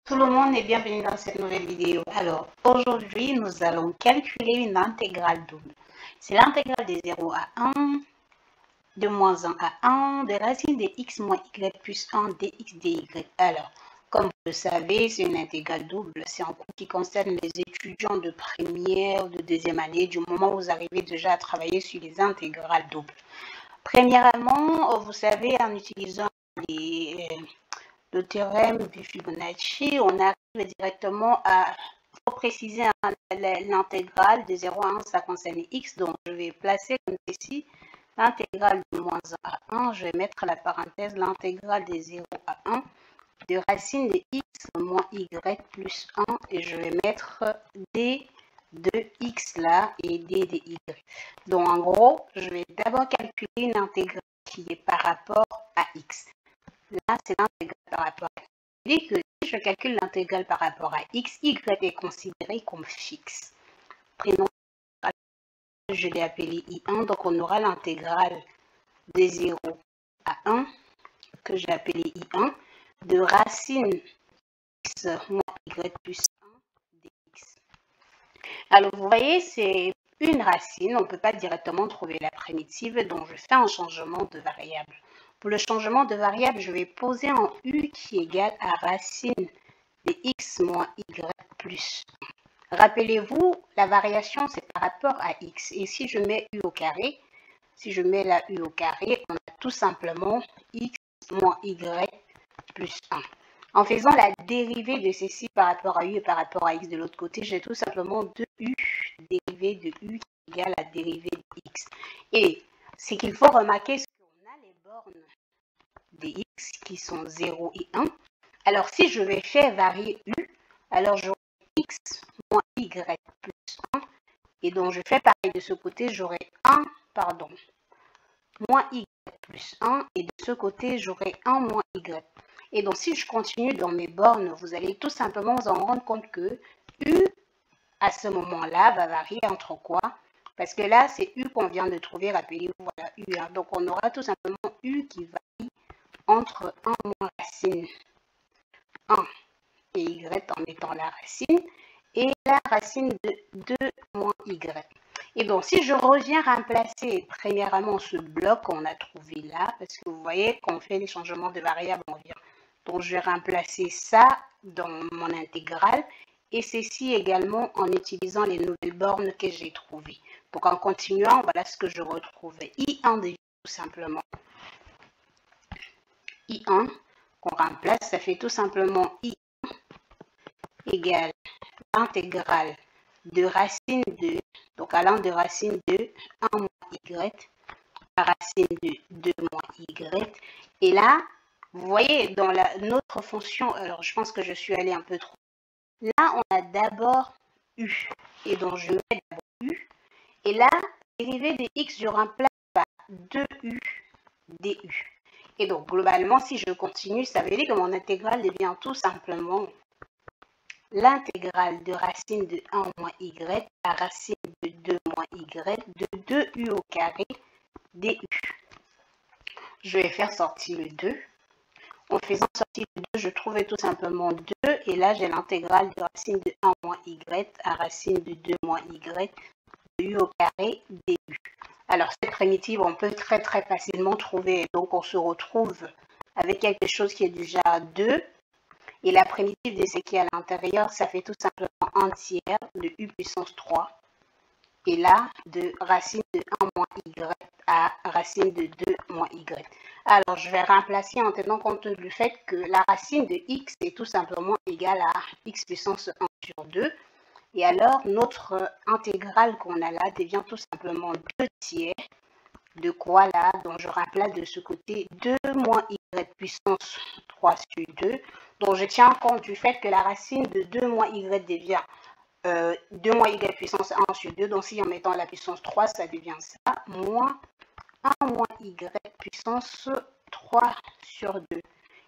Tout le monde est bienvenu dans cette nouvelle vidéo. Alors, aujourd'hui, nous allons calculer une intégrale double. C'est l'intégrale de 0 à 1, de moins 1 à 1, de racine de x moins y plus 1 dx dy. Alors, comme vous le savez, c'est une intégrale double. C'est un cours qui concerne les étudiants de première ou de deuxième année, du moment où vous arrivez déjà à travailler sur les intégrales doubles. Premièrement, vous savez, en utilisant le théorème de Fibonacci, on arrive directement à préciser l'intégrale de 0 à 1, ça concerne x, donc je vais placer comme ceci l'intégrale de moins 1 à 1, je vais mettre la parenthèse l'intégrale de 0 à 1 de racine de x moins y plus 1 et je vais mettre d de x là et d de y. Donc en gros, je vais d'abord calculer une intégrale qui est par rapport à x. Là, c'est l'intégrale par rapport à x. Dit que si je calcule l'intégrale par rapport à x, y est considéré comme fixe. Prenons, je l'ai appelé I1, donc on aura l'intégrale de 0 à 1, que j'ai appelé I1, de racine x moins y plus 1 dx. Alors, vous voyez, c'est une racine, on ne peut pas directement trouver la primitive, donc je fais un changement de variable. Pour le changement de variable, je vais poser un u qui est égal à racine de x moins y plus 1. Rappelez-vous, la variation, c'est par rapport à x. Et si je mets u au carré, si je mets la u au carré, on a tout simplement x moins y plus 1. En faisant la dérivée de ceci par rapport à u et par rapport à x de l'autre côté, j'ai tout simplement 2u dérivée de u qui égale la dérivée de x. Et ce qu'il faut remarquer, c'est qu'on a les bornes de x qui sont 0 et 1. Alors, si je vais faire varier u, alors j'aurai x moins y plus 1. Et donc, je fais pareil de ce côté, j'aurai moins y plus 1. Et de ce côté, j'aurai 1 moins y. Et donc, si je continue dans mes bornes, vous allez tout simplement vous en rendre compte que u, à ce moment-là, va varier entre quoi? Parce que là, c'est u qu'on vient de trouver, rappelez-vous, voilà, u. Hein. Donc, on aura tout simplement u qui varie entre 1 moins racine 1 et y en mettant la racine, et la racine de 2 moins y. Et donc, si je reviens remplacer premièrement ce bloc qu'on a trouvé là, parce que vous voyez qu'on fait les changements de variables, on vient. Donc, je vais remplacer ça dans mon intégrale et ceci également en utilisant les nouvelles bornes que j'ai trouvées. Donc, en continuant, voilà ce que je retrouve. I1 devient tout simplement I1 qu'on remplace, ça fait tout simplement I égale l'intégrale de racine de, donc allant de racine de 1 moins y à racine de 2 moins y. Et là, vous voyez, dans notre fonction, alors je pense que je suis allée un peu trop. Là, on a d'abord u. Et donc, je mets d'abord u. Et là, dérivée de x, je remplace par 2u du. Et donc, globalement, si je continue, ça veut dire que mon intégrale devient tout simplement l'intégrale de racine de 1 moins y à racine de 2 moins y de 2u au carré du. Je vais faire sortir le 2. En faisant sortir le 2, je trouvais tout simplement 2. Et là, j'ai l'intégrale de racine de 1 moins y à racine de 2 moins y de u au carré du. Alors, cette primitive, on peut très facilement trouver. Donc, on se retrouve avec quelque chose qui est du genre 2. Et la primitive de ce qui est à l'intérieur, ça fait tout simplement 1 tiers de u puissance 3. Et là, de racine de 1 moins y à racine de 2 moins y. Alors, je vais remplacer en tenant compte du fait que la racine de x est tout simplement égale à x puissance 1 sur 2. Et alors, notre intégrale qu'on a là devient tout simplement 2 tiers de quoi là? Donc, je remplace de ce côté 2 moins y puissance 3 sur 2. Donc, je tiens compte du fait que la racine de 2 moins y devient 2 moins y puissance 1 sur 2. Donc, si en mettant la puissance 3, ça devient ça, moins 1 moins y puissance 3 sur 2.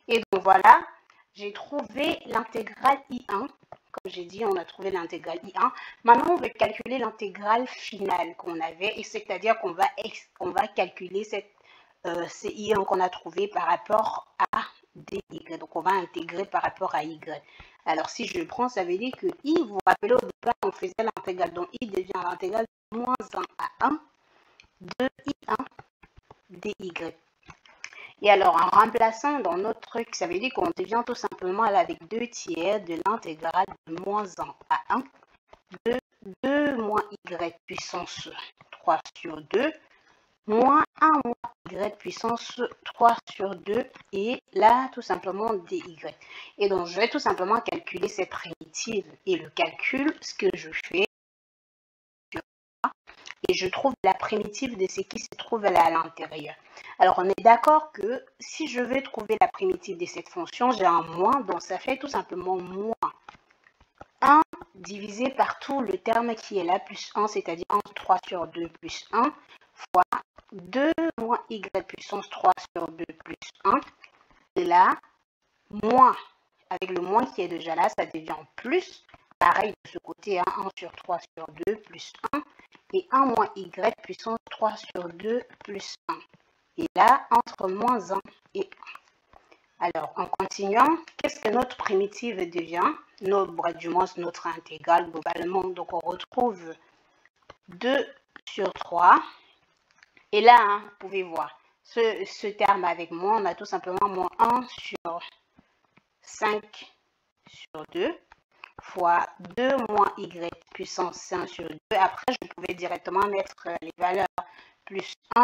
Et donc, voilà, j'ai trouvé l'intégrale I1. Comme j'ai dit, on a trouvé l'intégrale I1. Maintenant, on veut calculer l'intégrale finale qu'on avait, et c'est-à-dire qu'on va calculer ce I1 qu'on a trouvé par rapport à dy. Donc, on va intégrer par rapport à y. Alors, si je prends, ça veut dire que I, vous vous rappelez, au départ, on faisait l'intégrale. Donc, I devient l'intégrale de moins 1 à 1 de I1 dy. Et alors, en remplaçant dans notre truc, ça veut dire qu'on devient tout simplement avec 2 tiers de l'intégrale de moins 1 à 1 de 2 moins y puissance 3 sur 2 moins 1 moins y puissance 3 sur 2 et là, tout simplement dy. Et donc, je vais tout simplement calculer cette primitive. Et le calcul, ce que je fais, et je trouve la primitive de ce qui se trouve là à l'intérieur. Alors, on est d'accord que si je veux trouver la primitive de cette fonction, j'ai un moins, donc ça fait tout simplement moins 1 divisé par tout le terme qui est là, plus 1, c'est-à-dire 3 sur 2 plus 1, fois 2 moins y puissance 3 sur 2 plus 1. Et là, moins, avec le moins qui est déjà là, ça devient plus. Pareil de ce côté, 1 sur 3 sur 2 plus 1. Et 1 moins y puissance 3 sur 2 plus 1. Et là, entre moins 1 et 1. Alors, en continuant, qu'est-ce que notre primitive devient? Du moins, notre intégrale globalement. Donc, on retrouve 2 sur 3. Et là, hein, vous pouvez voir, ce terme avec moins, on a tout simplement moins 1 sur 5 sur 2 fois 2 moins y puissance 5 sur 2. Après, je pouvais directement mettre les valeurs plus 1,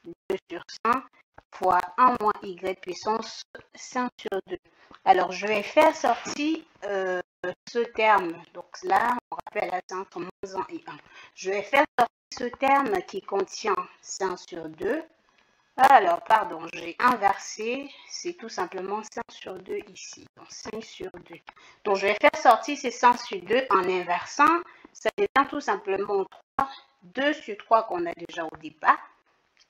2 sur 5 fois 1 moins y puissance 5 sur 2. Alors, je vais faire sortir ce terme. Donc là, on rappelle, là, c'est entre moins 1 et 1. Je vais faire sortir ce terme qui contient 5 sur 2. Alors, pardon, j'ai inversé. C'est tout simplement 5 sur 2 ici. Donc, 5 sur 2. Donc, je vais faire sortir ces 5 sur 2 en inversant. Ça devient tout simplement 3. 2 sur 3 qu'on a déjà au départ.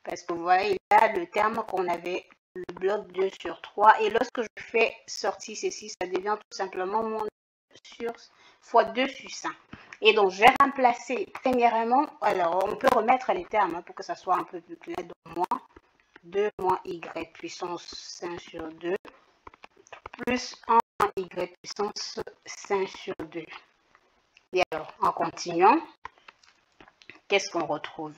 Parce que vous voyez là le terme qu'on avait, le bloc 2 sur 3. Et lorsque je fais sortir ceci, ça devient tout simplement moins 2 sur fois 2 sur 5. Et donc, je vais remplacer premièrement, alors on peut remettre les termes hein, pour que ça soit un peu plus clair. Donc, moins 2 moins y puissance 5 sur 2 plus 1 moins y puissance 5 sur 2. Et alors, en continuant, qu'est-ce qu'on retrouve?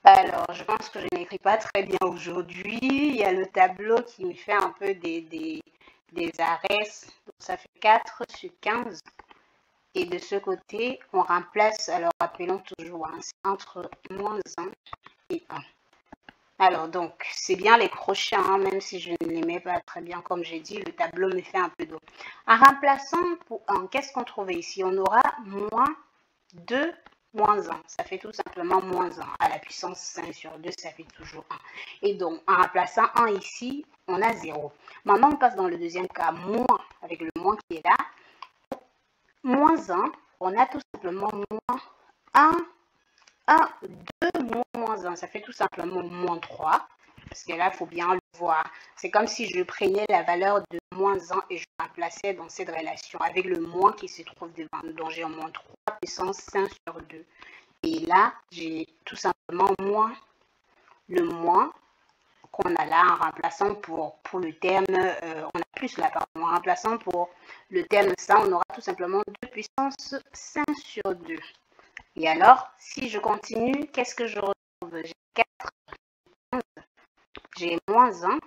Alors, je pense que je n'écris pas très bien aujourd'hui. Il y a le tableau qui me fait un peu des arrêts. Donc, ça fait 4 sur 15. Et de ce côté, on remplace, alors rappelons toujours, hein, c'est entre moins 1 et 1. Alors, donc, c'est bien les crochets, hein, même si je ne les mets pas très bien, comme j'ai dit, le tableau me fait un peu d'eau. En remplaçant pour 1, qu'est-ce qu'on trouve ici? On aura moins 2 moins 1. Ça fait tout simplement moins 1. À la puissance 5 sur 2, ça fait toujours 1. Et donc, en remplaçant 1 ici, on a 0. Maintenant, on passe dans le deuxième cas, moins, avec le moins qui est là. Moins 1, on a tout simplement moins 1, 2, moins 1. Ça fait tout simplement moins 3. Parce que là, il faut bien le voir. C'est comme si je prenais la valeur de moins 1 et je remplaçais dans cette relation avec le moins qui se trouve devant nous. Donc, j'ai un moins 3 puissance 5 sur 2. Et là, j'ai tout simplement moins le moins qu'on a là en remplaçant pour le terme, on a plus là, pardon, en remplaçant pour le terme ça, on aura tout simplement 2 puissance 5 sur 2. Et alors, si je continue, qu'est-ce que je retrouve? J'ai 4, 15, j'ai moins 1.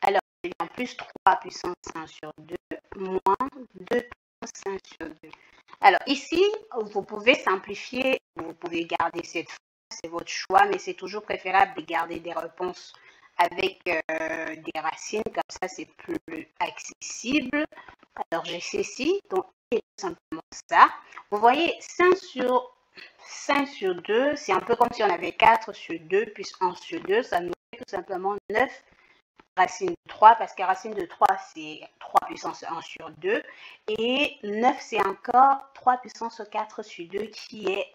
Alors, j'ai en plus 3 puissance 5 sur 2, moins 2 puissance 5 sur 2. Alors, ici, vous pouvez simplifier, vous pouvez garder cette forme, c'est votre choix, mais c'est toujours préférable de garder des réponses avec des racines, comme ça, c'est plus accessible. Alors, j'ai ceci, donc, c'est tout simplement ça. Vous voyez, 5 sur 2, c'est un peu comme si on avait 4 sur 2 plus 1 sur 2. Ça nous fait tout simplement 9 racine de 3, parce que racine de 3, c'est 3 puissance 1 sur 2. Et 9, c'est encore 3 puissance 4 sur 2, qui est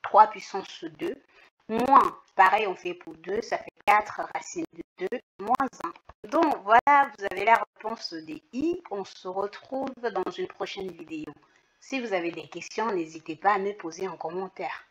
3 puissance 2. Moins, pareil, on fait pour 2, ça fait 4 racine de 2, moins 1. Donc, voilà, vous avez la réponse des I. On se retrouve dans une prochaine vidéo. Si vous avez des questions, n'hésitez pas à me poser en commentaire.